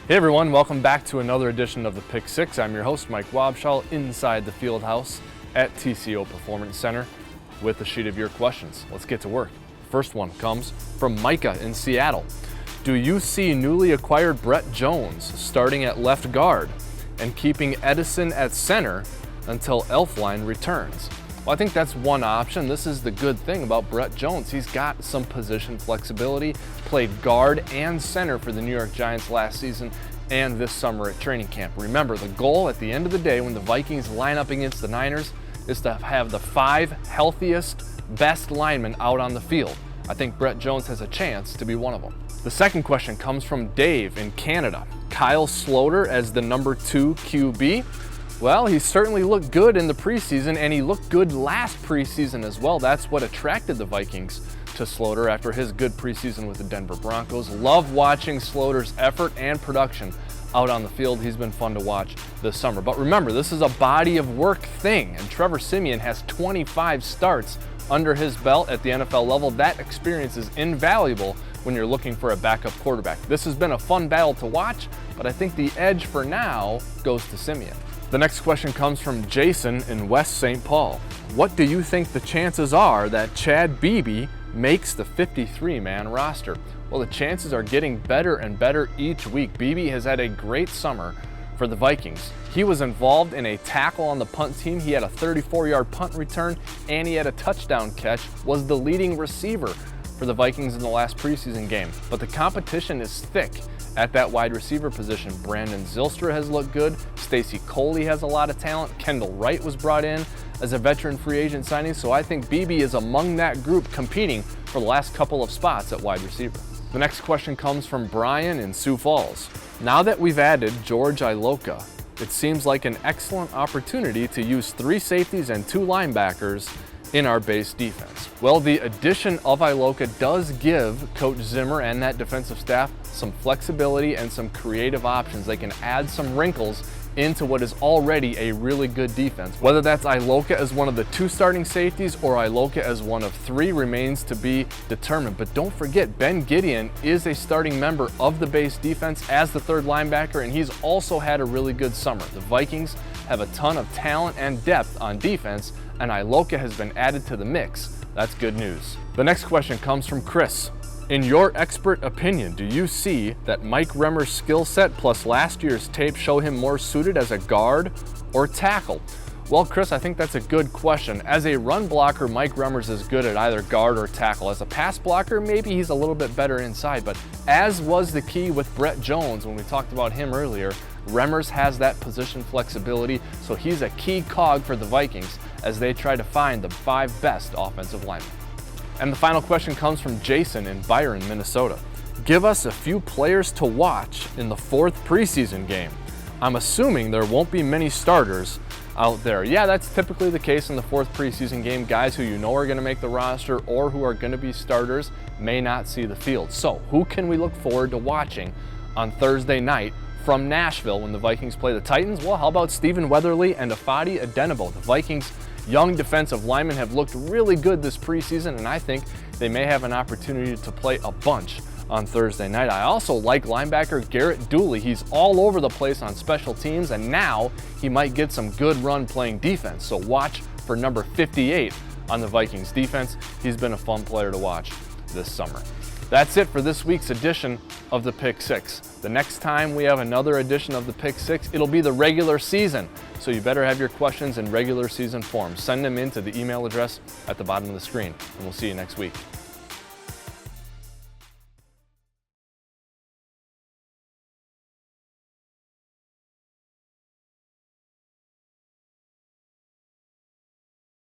Hey everyone, welcome back to another edition of the Pick Six. I'm your host, Mike Wobschall, inside the field house at TCO Performance Center with a sheet of your questions. Let's get to work. First one comes from Micah in Seattle. Do you see newly acquired Brett Jones starting at left guard and keeping Edison at center until Elflein returns? Well, I think that's one option. This is the good thing about Brett Jones. He's got some position flexibility, played guard and center for the New York Giants last season and this summer at training camp. Remember, the goal at the end of the day when the Vikings line up against the Niners is to have the 5 healthiest, best linemen out on the field. I think Brett Jones has a chance to be one of them. The second question comes from Dave in Canada. Kyle Sloter as the number 2 QB. Well, he certainly looked good in the preseason, and he looked good last preseason as well. That's what attracted the Vikings to Sloter after his good preseason with the Denver Broncos. Love watching Sloter's effort and production out on the field. He's been fun to watch this summer. But remember, this is a body of work thing, and Trevor Siemian has 25 starts under his belt at the NFL level. That experience is invaluable when you're looking for a backup quarterback. This has been a fun battle to watch, but I think the edge for now goes to Siemian. The next question comes from Jason in West St. Paul. What do you think the chances are that Chad Beebe makes the 53-man roster? Well, the chances are getting better and better each week. Beebe has had a great summer for the Vikings. He was involved in a tackle on the punt team. He had a 34-yard punt return, and he had a touchdown catch, was the leading receiver for the Vikings in the last preseason game. But the competition is thick at that wide receiver position. Brandon Zylstra has looked good. Stacy Coley has a lot of talent. Kendall Wright was brought in as a veteran free agent signing, so I think Beebe is among that group competing for the last couple of spots at wide receiver. The next question comes from Brian in Sioux Falls. Now that we've added George Iloka, it seems like an excellent opportunity to use 3 safeties and 2 linebackers in our base defense. Well, the addition of Iloka does give Coach Zimmer and that defensive staff some flexibility and some creative options. They can add some wrinkles into what is already a really good defense. Whether that's Iloka as one of the 2 starting safeties or Iloka as one of 3 remains to be determined. But don't forget, Ben Gideon is a starting member of the base defense as the 3rd linebacker, and he's also had a really good summer. The Vikings have a ton of talent and depth on defense, and Iloka has been added to the mix. That's good news. The next question comes from Chris. In your expert opinion, do you see that Mike Remmer's skill set plus last year's tape show him more suited as a guard or tackle? Well, Chris, I think that's a good question. As a run blocker, Mike Remmers is good at either guard or tackle. As a pass blocker, maybe he's a little bit better inside, but as was the key with Brett Jones when we talked about him earlier, Remmers has that position flexibility, so he's a key cog for the Vikings as they try to find the 5 best offensive linemen. And the final question comes from Jason in Byron, Minnesota. Give us a few players to watch in the 4th preseason game. I'm assuming there won't be many starters out there. Yeah, that's typically the case in the 4th preseason game. Guys who you know are going to make the roster or who are going to be starters may not see the field. So who can we look forward to watching on Thursday night from Nashville when the Vikings play the Titans? Well, how about Stephen Weatherly and Afadi Adenabo? The Vikings' young defensive linemen have looked really good this preseason, and I think they may have an opportunity to play a bunch on Thursday night. I also like linebacker Garrett Dooley. He's all over the place on special teams, and now he might get some good run playing defense. So watch for number 58 on the Vikings defense. He's been a fun player to watch this summer. That's it for this week's edition of the Pick Six. The next time we have another edition of the Pick Six, it'll be the regular season. So you better have your questions in regular season form. Send them in to the email address at the bottom of the screen, and we'll see you next week.